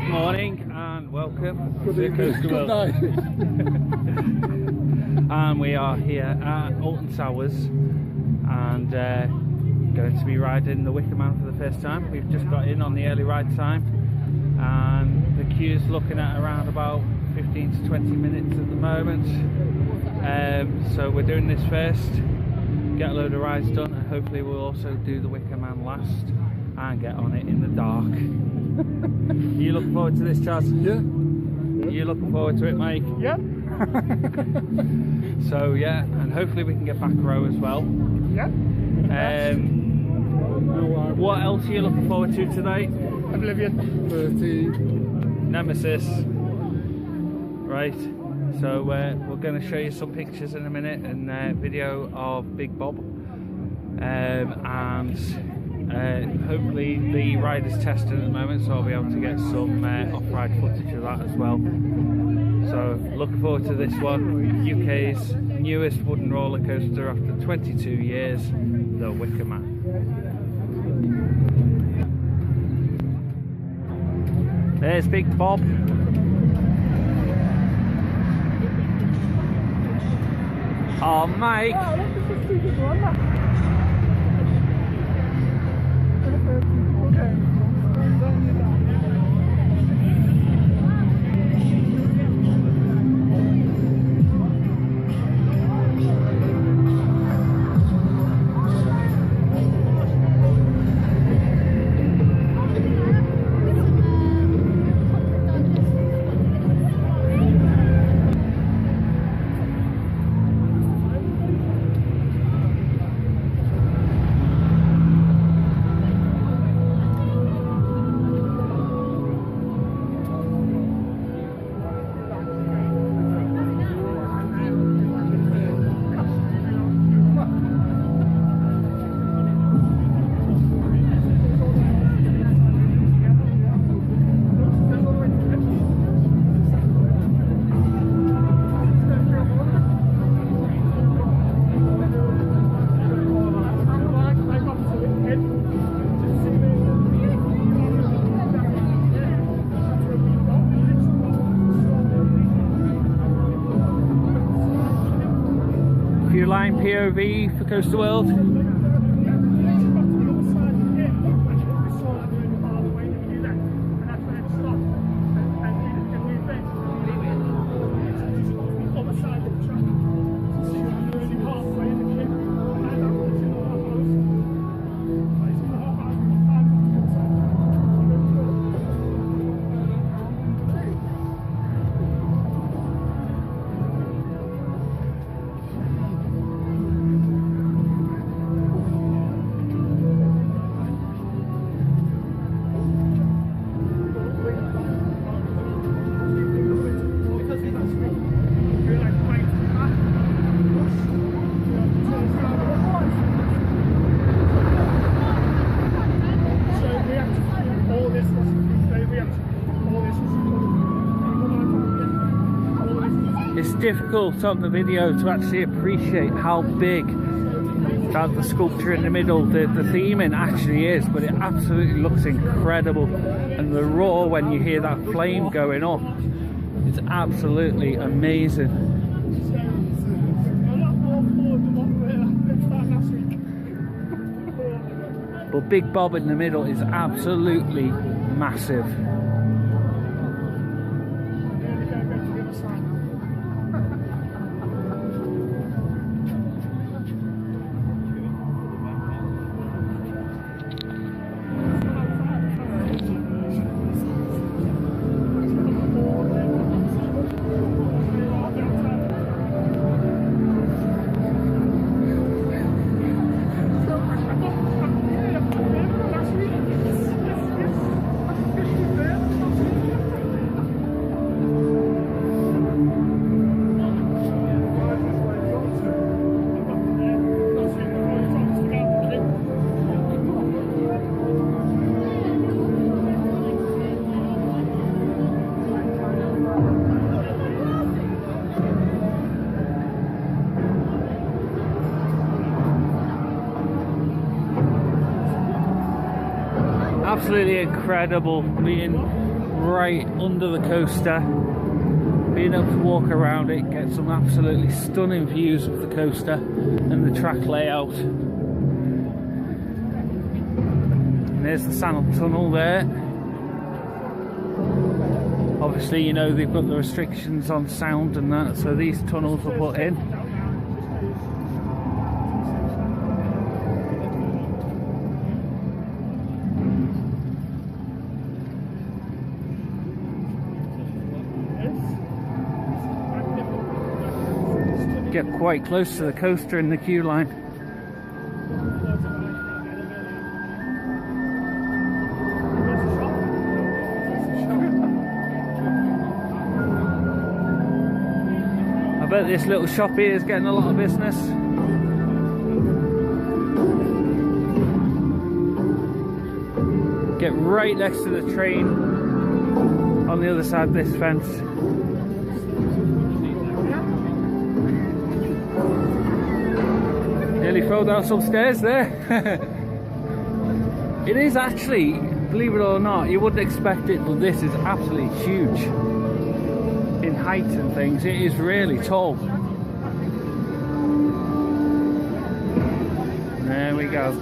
Good morning and welcome Good to evening. Good night. And we are here at Alton Towers and going to be riding the Wicker Man for the first time. We've just got in on the early ride time and the queue's looking at around about 15 to 20 minutes at the moment. So we're doing this first, get a load of rides done, and hopefully we'll also do the Wicker Man last and get on it in the dark. Are you looking forward to this, Chaz? Yeah. Are you looking forward to it, Mike? Yeah. So yeah, and hopefully we can get back row as well. Yeah. What else are you looking forward to tonight? Oblivion. 13. Nemesis. Right. So we're going to show you some pictures in a minute and video of Big Bob. And hopefully the ride is testing at the moment, so I'll be able to get some off-ride footage of that as well. So looking forward to this one. UK's newest wooden roller coaster after 22 years, the Wicker Man. There's Big Bob. Oh, Mike. Oh, that's just a stupid one, that. Okay. Line POV for Coaster World. It's difficult on the video to actually appreciate how big that the sculpture in the middle, the theming actually is, but it absolutely looks incredible, and the roar when you hear that flame going up, it's absolutely amazing. But Big Bob in the middle is absolutely massive. Absolutely incredible being right under the coaster, being able to walk around it, get some absolutely stunning views of the coaster and the track layout. And there's the Sand Tunnel there. Obviously, you know, they've got the restrictions on sound and that, so these tunnels were put in. Get quite close to the coaster in the queue line. I bet this little shop here is getting a lot of business. Get right next to the train on the other side of this fence. Nearly fell down some stairs there. It is actually, believe it or not, you wouldn't expect it, but this is absolutely huge in height and things. It is really tall. There we go.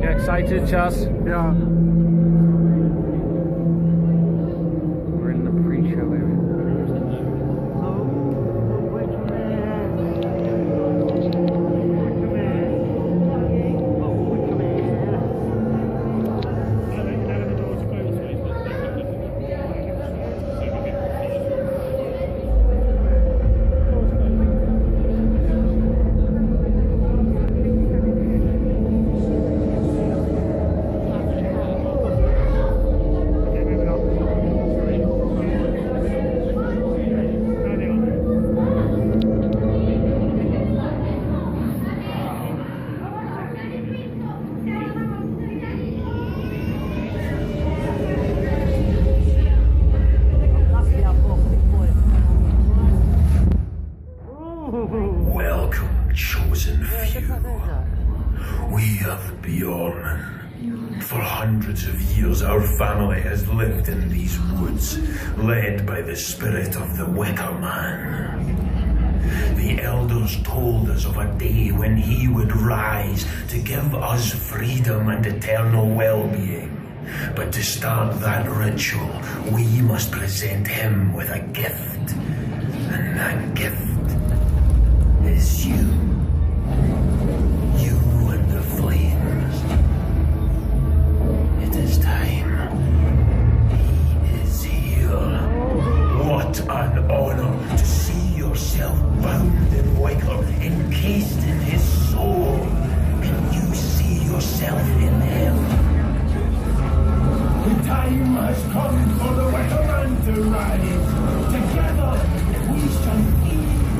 Excited, Chas? Yeah. We're in the pre-show area. Welcome, chosen few. We of Bjorn. For hundreds of years, our family has lived in these woods, led by the spirit of the Wicker Man. The elders told us of a day when he would rise to give us freedom and eternal well-being. But to start that ritual, we must present him with a gift. And that gift is you. You and the flames. It is time. He is here. What an honor to see yourself bound in wicker, encased in his soul. Can you see yourself in him? The time has come for the Wicker Man to rise. Together we shall feed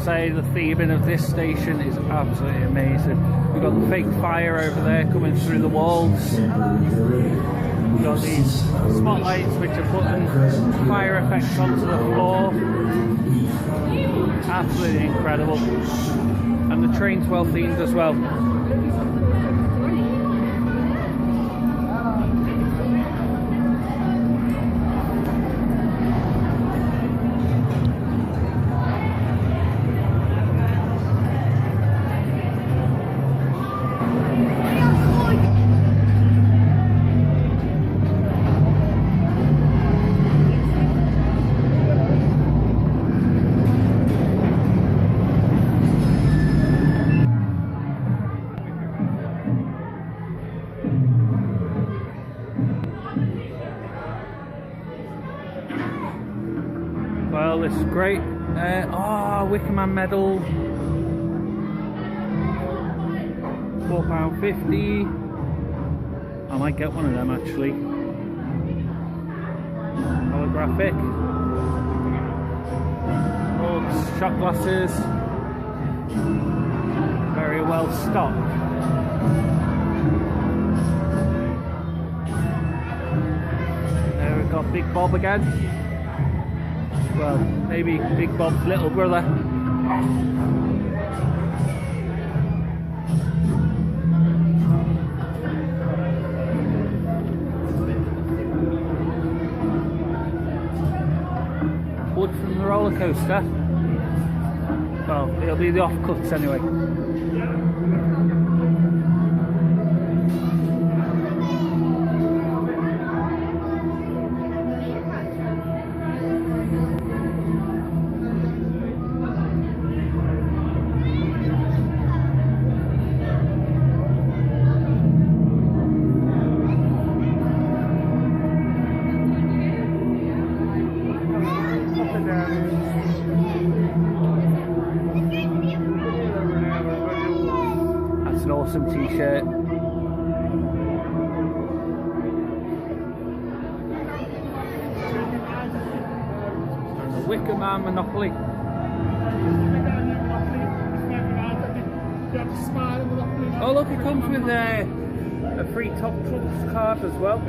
say the theming of this station is absolutely amazing. We've got the fake fire over there coming through the walls. We've got these spotlights which are putting fire effects onto the floor. Absolutely incredible. And the train's well themed as well. Well, this is great. Wicker Man medal. £4.50. I might get one of them actually. Holographic. Oh, shot glasses. Very well stocked. There we've got Big Bob again. Well, maybe Big Bob's little brother. Wood from the roller coaster. Well, it'll be the offcuts anyway. That's an awesome t-shirt. And the Wicker Man Monopoly. Oh look, it comes with a free Top Trumps card as well.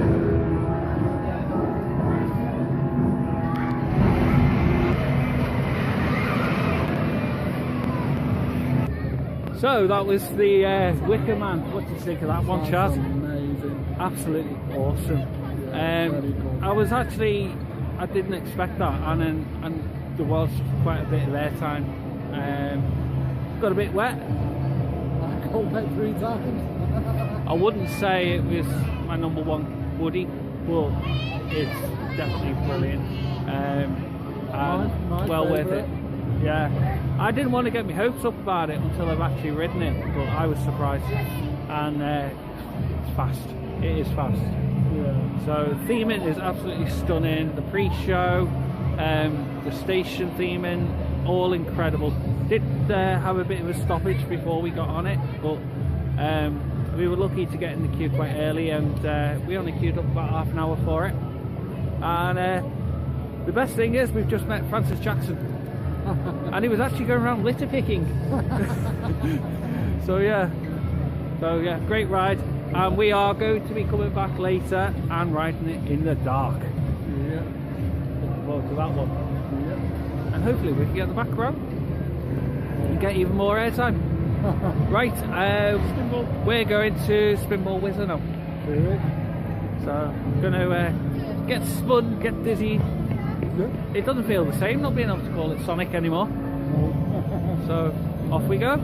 So that was the Wicker Man. What do you think of that one, Chaz? Amazing. Absolutely awesome. I was actually, I didn't expect that, and there was quite a bit of airtime. Got a bit wet. I got wet 3 times. I wouldn't say it was my number one Woody, but it's definitely brilliant. My well worth it. favourite. Yeah, I didn't want to get my hopes up about it until I've actually ridden it, but I was surprised. And it's fast. It is fast. Yeah. So theming is absolutely stunning. The pre-show, the station theming, all incredible. Did have a bit of a stoppage before we got on it, but we were lucky to get in the queue quite early, and we only queued up about half an hour for it. And the best thing is we've just met Francis Jackson. And he was actually going around litter picking. So yeah, great ride, and we are going to be coming back later and riding it in the dark. Yeah. Looking forward to that one. Yeah. And hopefully we can get the back row and get even more airtime. Right, we're going to Spinball Whizzer now. So I'm going to get spun, get dizzy. It doesn't feel the same not being able to call it Sonic anymore. So off we go.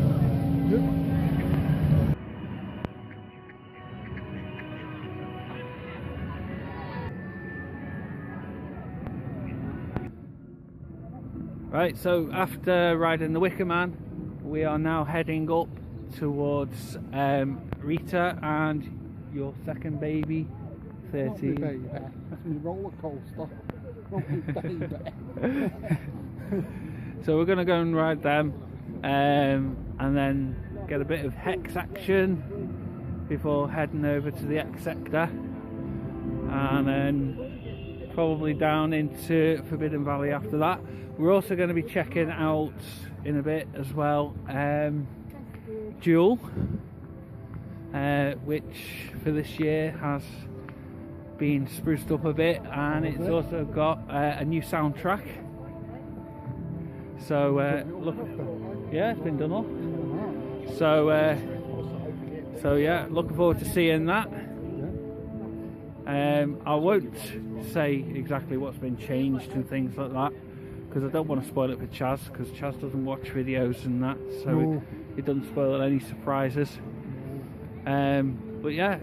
Right, so after riding the Wicker Man, we are now heading up towards Rita and your second baby, 13. Baby. That's my roller coaster. So we're going to go and ride them, and then get a bit of Hex action before heading over to the X sector, and then probably down into Forbidden Valley after that. We're also going to be checking out in a bit as well. Duel, which for this year has been spruced up a bit, and it's also got a new soundtrack. So look, yeah, it's been done up. So yeah, looking forward to seeing that. I won't say exactly what's been changed and things like that, because I don't want to spoil it for Chaz, because Chaz doesn't watch videos and that, so it doesn't spoil any surprises. But yeah,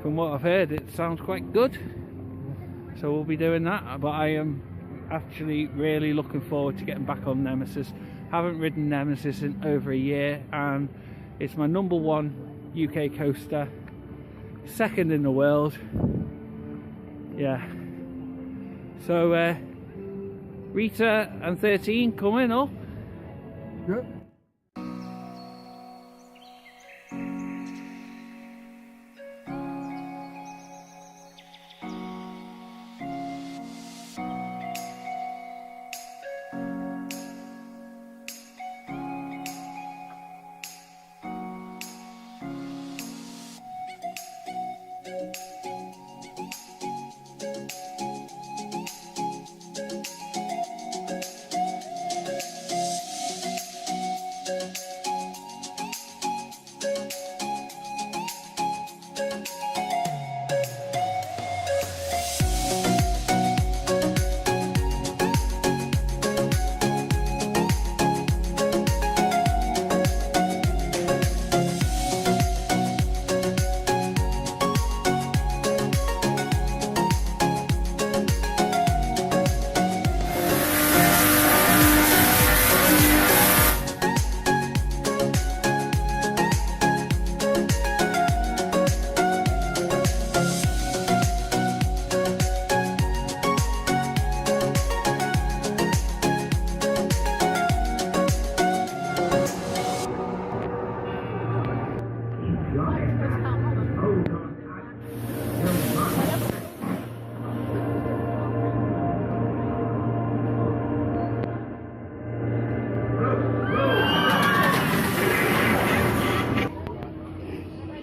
from what I've heard, it sounds quite good, so we'll be doing that. But I am actually really looking forward to getting back on Nemesis. Haven't ridden Nemesis in over a year, and it's my #1 UK coaster, second in the world. Yeah. So Rita and 13 coming up. Yep.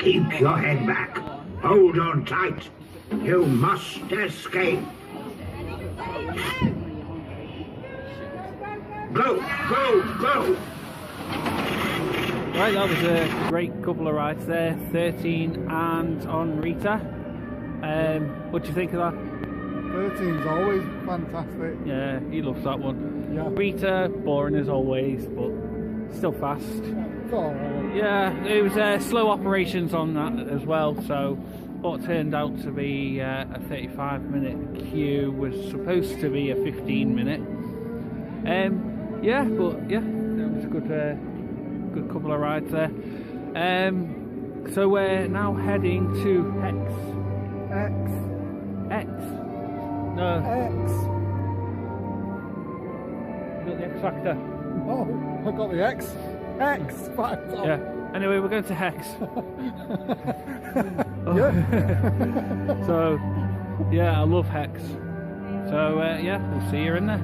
Keep your head back. Hold on tight. You must escape. Go, go, go! Right, that was a great couple of rides there, 13 and on Rita. What do you think of that? 13's always fantastic. Yeah, he loves that one. Yeah. Rita, boring as always, but still fast. It's alright. Yeah, it was slow operations on that as well, so what turned out to be a 35-minute queue was supposed to be a 15-minute. Yeah, but yeah, it was a good couple of rides there. So we're now heading to X. No. X. You got the X Factor. Oh, I got the X. X Factor. Yeah. Anyway, we're going to Hex. Yeah. So, yeah, I love Hex. So, yeah, we'll see you in there.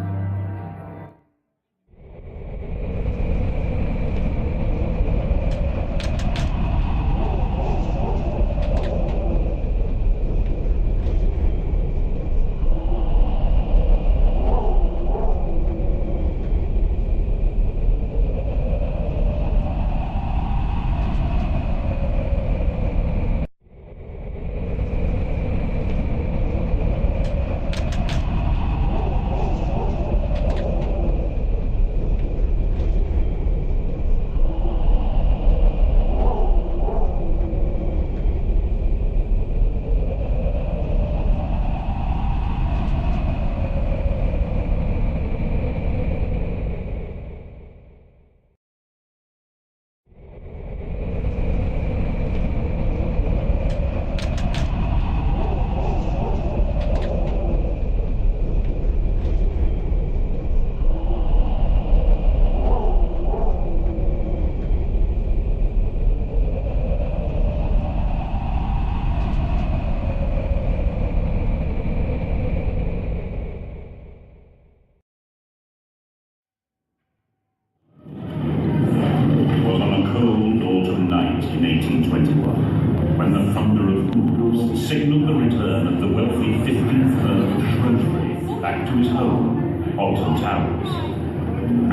1921, when the thunder of hooves signaled the return of the wealthy 15th Earl of Shrewsbury back to his home, Alton Towers.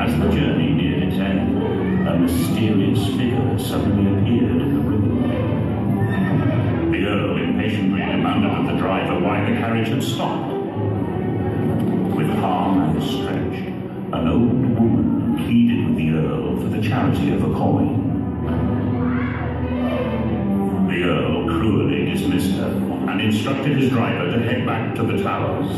As the journey neared its end, a mysterious figure suddenly appeared in the road. The Earl impatiently demanded of the driver why the carriage had stopped. With palm outstretched, an old woman pleaded with the Earl for the charity of a coin. The Earl cruelly dismissed her and instructed his driver to head back to the towers.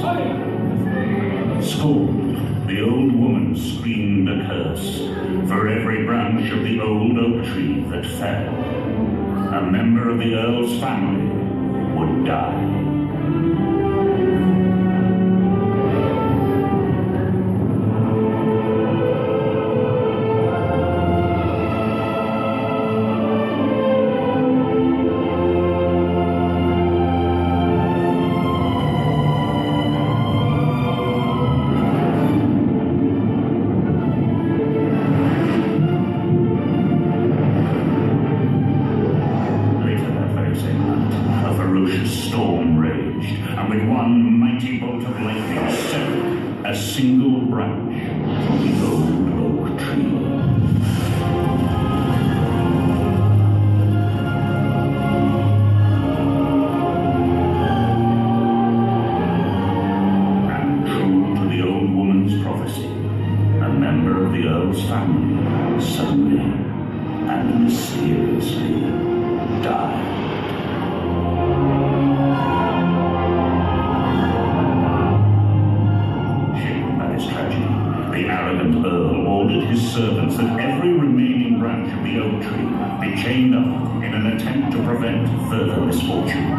Scorned, the old woman screamed a curse. For every branch of the old oak tree that fell, a member of the Earl's family would die. A single branch from the old oak tree. And true to the old woman's prophecy, a member of the Earl's family suddenly and mysteriously died. The arrogant Earl ordered his servants that every remaining branch of the oak tree be chained up in an attempt to prevent further misfortune.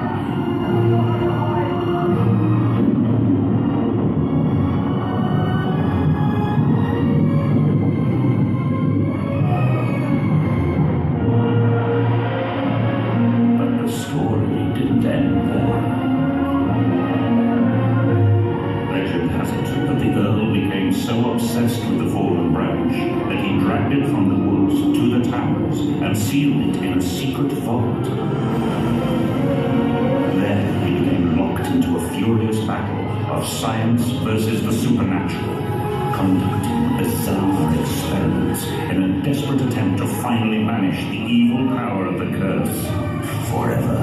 But the story didn't end there. Legend has it that the Earl became so obsessed with the fallen branch that he dragged it from the woods to the towers and sealed it in a secret vault. There he became locked into a furious battle of science versus the supernatural, conducting bizarre experiments in a desperate attempt to finally banish the evil power of the curse forever.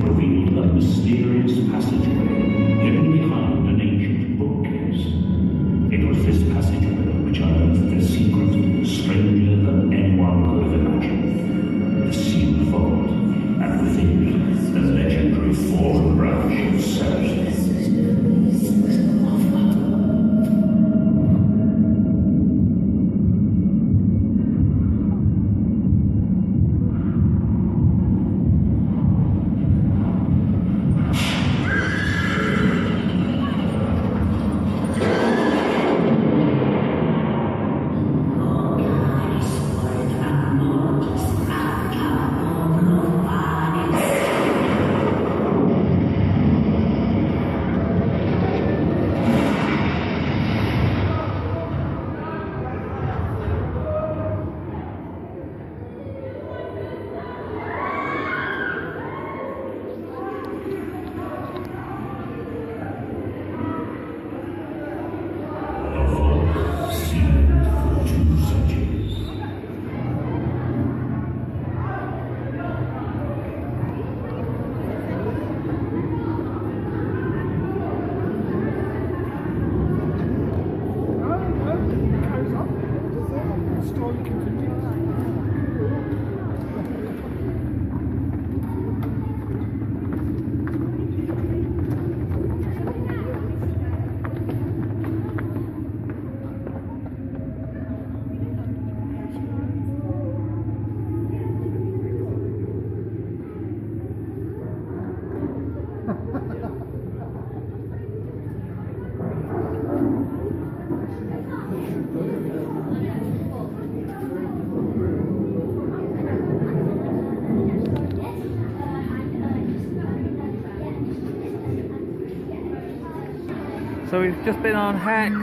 Revealed a mysterious passageway hidden behind an ancient bookcase. It was this passageway which unearthed the secret stranger than anyone could have imagined. The sealed vault, and within it, the legendary fallen branch itself. So we've just been on Hex,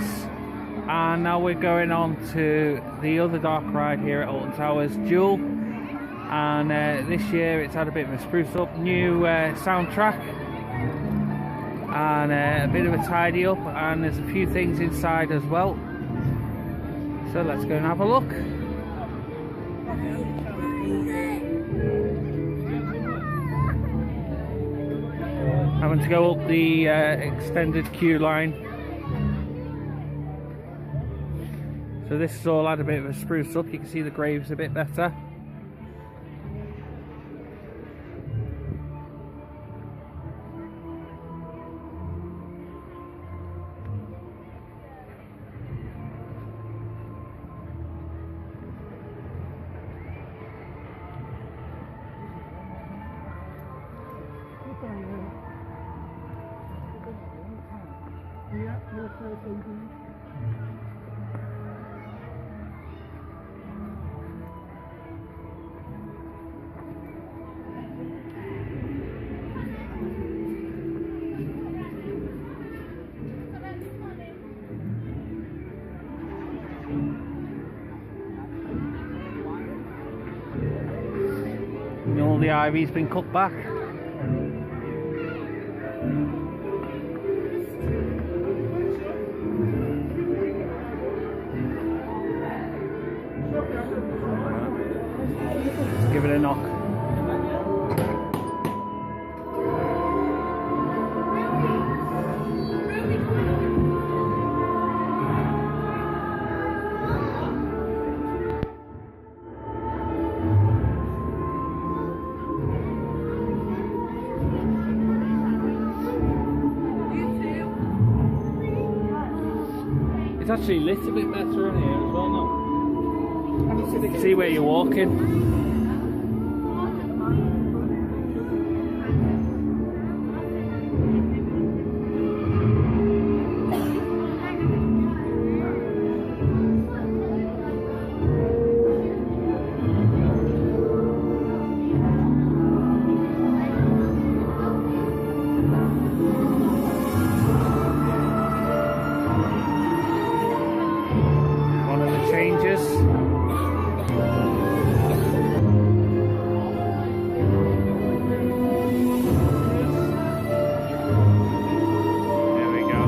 and now we're going on to the other dark ride here at Alton Towers, Duel. And this year it's had a bit of a spruce up, new soundtrack, and a bit of a tidy up, and there's a few things inside as well. So let's go and have a look. Having to go up the extended queue line. So this is all had a bit of a spruce up. You can see the graves a bit better. All the ivy's been cut back. Let's give it a knock. It's actually lit a bit better in here as well now. You can see where you're walking. Changes. There we go.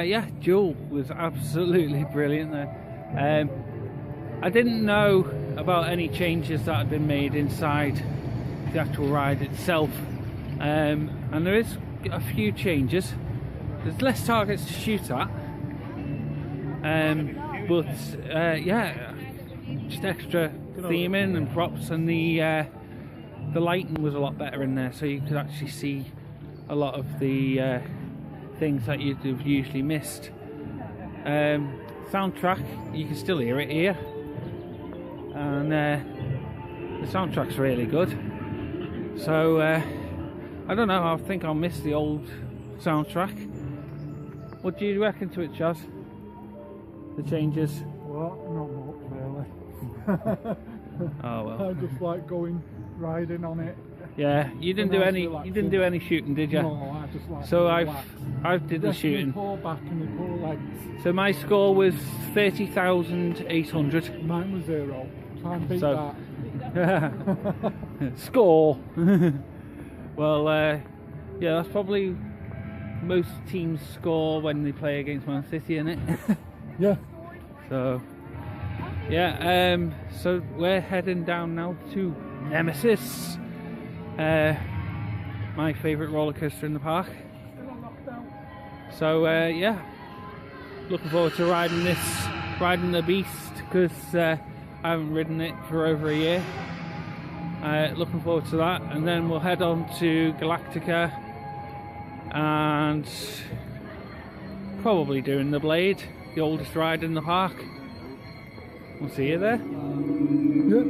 Yeah, Duel was absolutely brilliant there. I didn't know about any changes that had been made inside the actual ride itself, and there is a few changes. There's less targets to shoot at, but yeah, just extra theming and props, and the lighting was a lot better in there, so you could actually see a lot of the things that you'd have usually missed. Soundtrack, you can still hear it here, and the soundtrack's really good. So I don't know, I think I'll miss the old soundtrack. What do you reckon to it, Chaz? The changes? Well, not much really. Oh well. I just like going riding on it. Yeah, you didn't do any. You didn't do any shooting, did you? No, I just like. So I did the shooting. Pull back and we pull legs. So my score was 30,800. Mine was 0. Try and beat So- that. Score. Well, yeah, that's probably most teams score when they play against Man City, isn't it? Yeah. So Yeah, so we're heading down now to Nemesis, my favourite roller coaster in the park. So yeah, looking forward to riding the beast, because I haven't ridden it for over a year. Looking forward to that, and then we'll head on to Galactica and probably doing the Blade, the oldest ride in the park. We'll see you there. Yeah.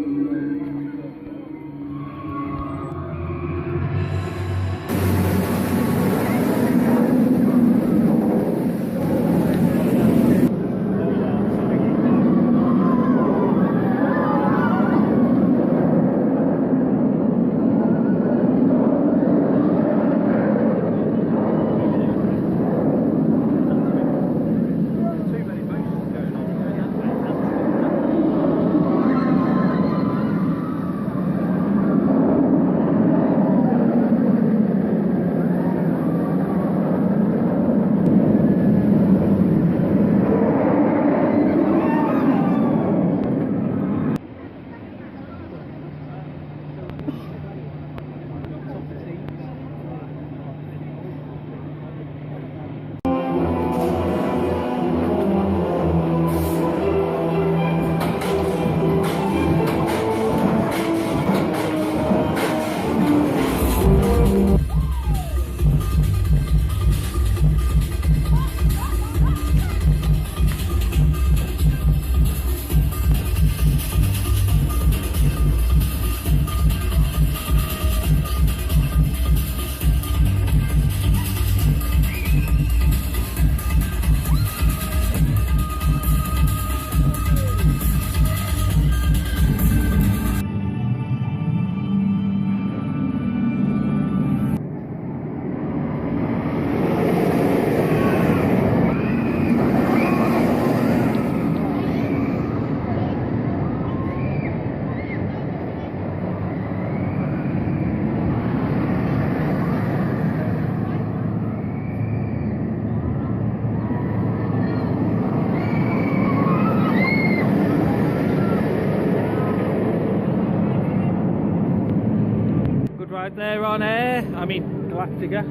Right there on air, I mean Galactica.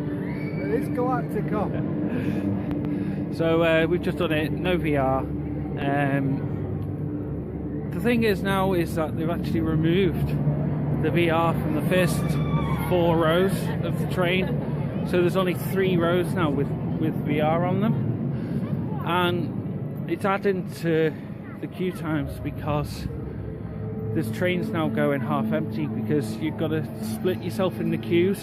It is Galactica. So we've just done it, no VR. The thing is now is that they've actually removed the VR from the first 4 rows of the train. So there's only 3 rows now with VR on them. And it's adding to the queue times, because there's trains now going half empty, because you've got to split yourself in the queues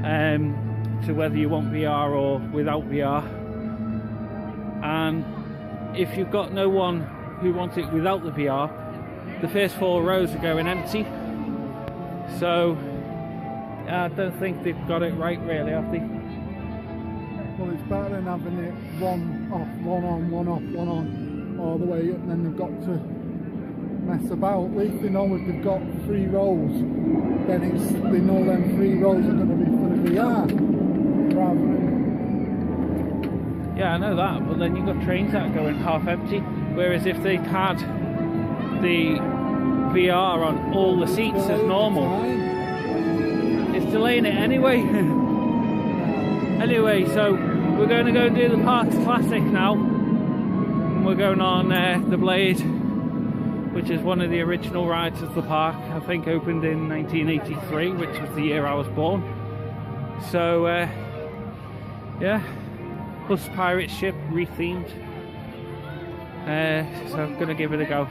to whether you want VR or without VR. And if you've got no one who wants it without the VR, the first 4 rows are going empty. So I don't think they've got it right, really, have they? Well, it's better than having it one off, one on, one off, one on, all the way, and then they've got to mess about. At least they know if they've got 3 rows, then they know them 3 rows are going to be for the VR, rather than... Yeah, I know that, but then you've got trains that are going half empty, whereas if they'd had the VR on all the seats as normal, it's delaying it anyway. Anyway, so we're going to go and do the Parks Classic now, and we're going on The Blade, which is one of the original rides of the park. I think opened in 1983, which was the year I was born. So yeah, plus pirate ship rethemed. So I'm gonna give it a go.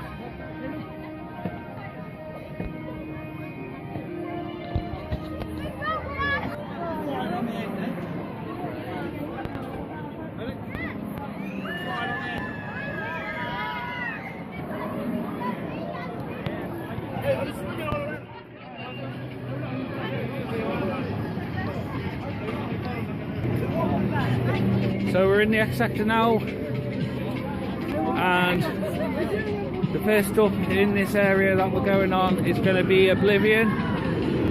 So we're in the X sector now, and the first stop in this area that we're going on is going to be Oblivion,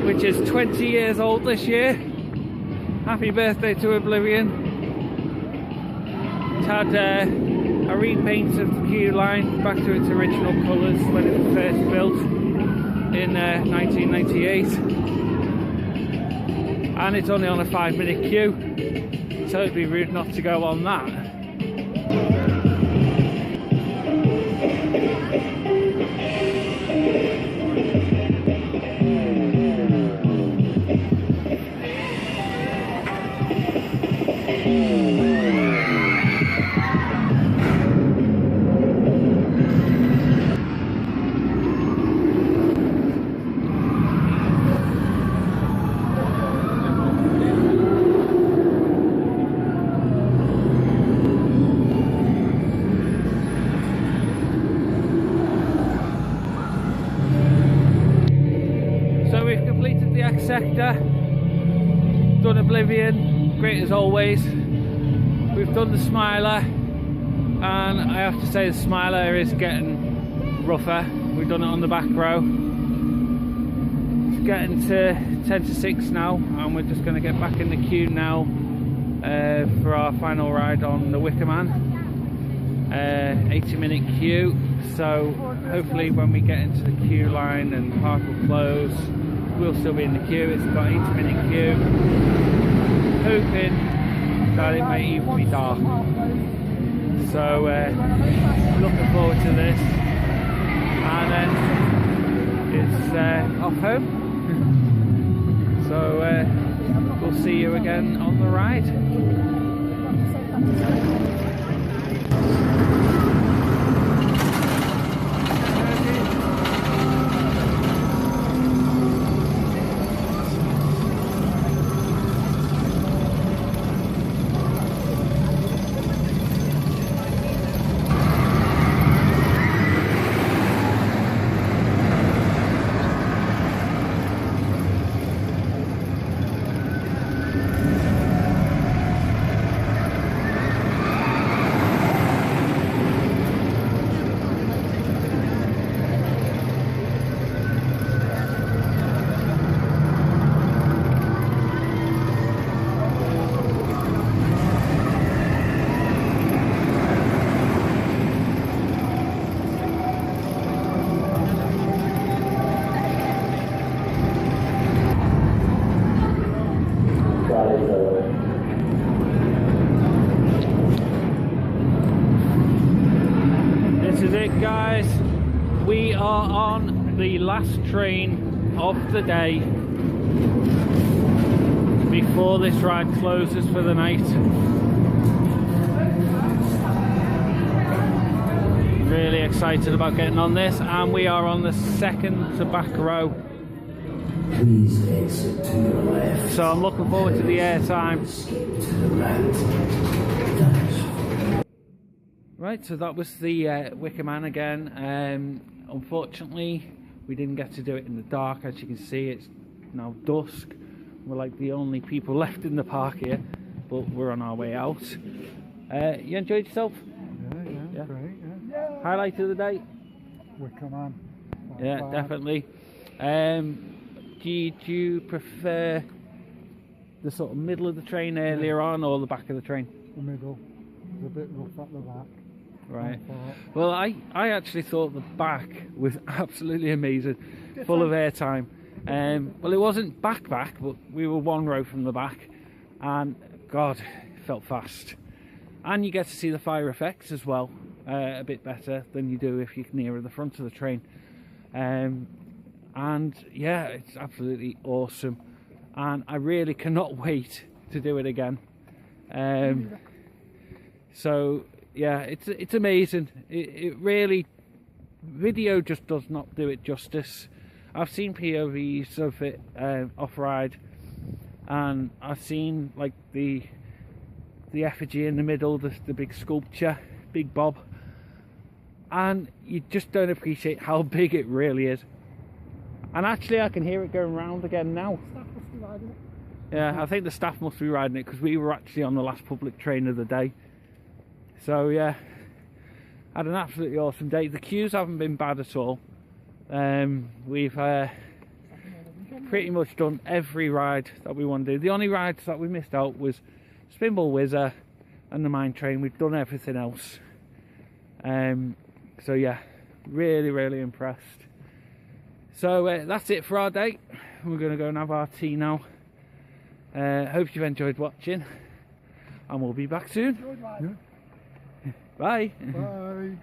which is 20 years old this year. Happy birthday to Oblivion. It's had a a repaint of the queue line back to its original colours when it was first built in 1998, and it's only on a 5-minute queue, so it'd be rude not to go on that. Sector, done Oblivion, great as always. We've done the Smiler, and I have to say the Smiler is getting rougher. We've done it on the back row. It's getting to 10 to 6 now, and we're just going to get back in the queue now for our final ride on the Wicker Man. 80-minute queue, so hopefully when we get into the queue line and the park will close, we'll still be in the queue. It's got an 80-minute queue, hoping that it may even be dark. So looking forward to this, and then it's off home. So we'll see you again on the ride. Guys, we are on the last train of the day before this ride closes for the night. Really excited about getting on this, and we are on the second to back row. Please exit to your left. So I'm looking forward to the airtime. Escape to the right. Right, so that was the Wicker Man again. Unfortunately, we didn't get to do it in the dark. As you can see, it's now dusk. We're like the only people left in the park here, but we're on our way out. You enjoyed yourself? Yeah, great, yeah. Highlight of the day? Wicker Man. Yeah, bad. Definitely. Do you prefer the sort of middle of the train earlier on, or the back of the train? The middle. It's a bit rough at the back. Right. Well, I actually thought the back was absolutely amazing, full of airtime. Well, it wasn't back, but we were one row from the back, and God, it felt fast. And you get to see the fire effects as well, a bit better than you do if you're nearer the front of the train. And yeah, it's absolutely awesome, and I really cannot wait to do it again. So yeah, it's amazing. It really, video just does not do it justice. I've seen POVs of it off-ride, and I've seen like the effigy in the middle, the big sculpture, Big Bob, and you just don't appreciate how big it really is. And actually I can hear it going round again now. Staff must be riding it. Yeah, I think the staff must be riding it, because we were actually on the last public train of the day. So yeah, had an absolutely awesome day. The queues haven't been bad at all. We've pretty much done every ride that we want to do. The only rides that we missed out was Spinball Whizzer and the Mine Train. We've done everything else. So yeah, really impressed. So that's it for our day. We're going to go and have our tea now. Hope you've enjoyed watching, and we'll be back soon. Yeah. Bye. Bye.